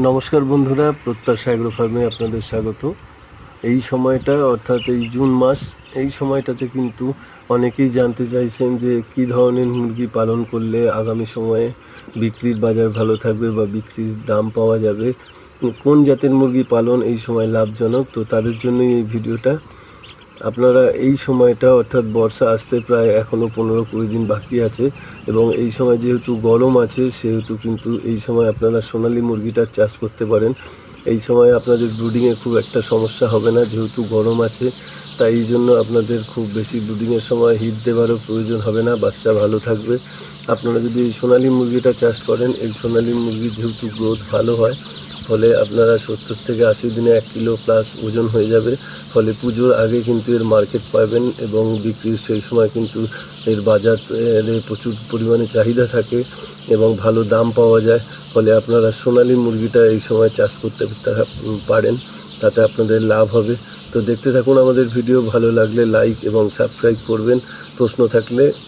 নমস্কার বন্ধুরা, প্রত্যাশা এগ্রো ফার্মে আপনাদের স্বাগত। এই সময়টা অর্থাৎ এই জুন মাস, এই সময়টাতে কিন্তু অনেকেই জানতে চাইছেন যে কী ধরনের মুরগি পালন করলে আগামী সময়ে বিক্রির বাজার ভালো থাকবে বা বিক্রির দাম পাওয়া যাবে, কোন জাতের মুরগি পালন এই সময় লাভজনক। তো তাদের জন্যই এই ভিডিওটা। আপনারা এই সময়টা অর্থাৎ বর্ষা আসতে প্রায় এখনও 15-20 দিন বাকি আছে এবং এই সময় যেহেতু গরম আছে সেহেতু কিন্তু এই সময় আপনারা সোনালী মুরগিটার চাষ করতে পারেন। এই সময় আপনাদের ব্রুডিংয়ে খুব একটা সমস্যা হবে না, যেহেতু গরম আছে। তাই এই জন্য আপনাদের খুব বেশি ব্রুডিংয়ের সময় হিট দেওয়ারও প্রয়োজন হবে না, বাচ্চা ভালো থাকবে। আপনারা যদি এই সোনালী মুরগিটা চাষ করেন, এই সোনালী মুরগির যেহেতু গ্রোথ ভালো হয়, ফলে আপনারা 70 থেকে 80 দিনে 1 কিলো প্লাস ওজন হয়ে যাবে। ফলে পুজোর আগে কিন্তু এর মার্কেট পাবেন এবং বিক্রির সেই সময় কিন্তু এর বাজারে প্রচুর পরিমাণে চাহিদা থাকে এবং ভালো দাম পাওয়া যায়। ফলে আপনারা সোনালী মুরগিটা এই সময় চাষ করতে পারেন, তাতে আপনাদের লাভ হবে। তো দেখতে থাকুন আমাদের ভিডিও, ভালো লাগলে লাইক এবং সাবস্ক্রাইব করবেন। প্রশ্ন থাকলে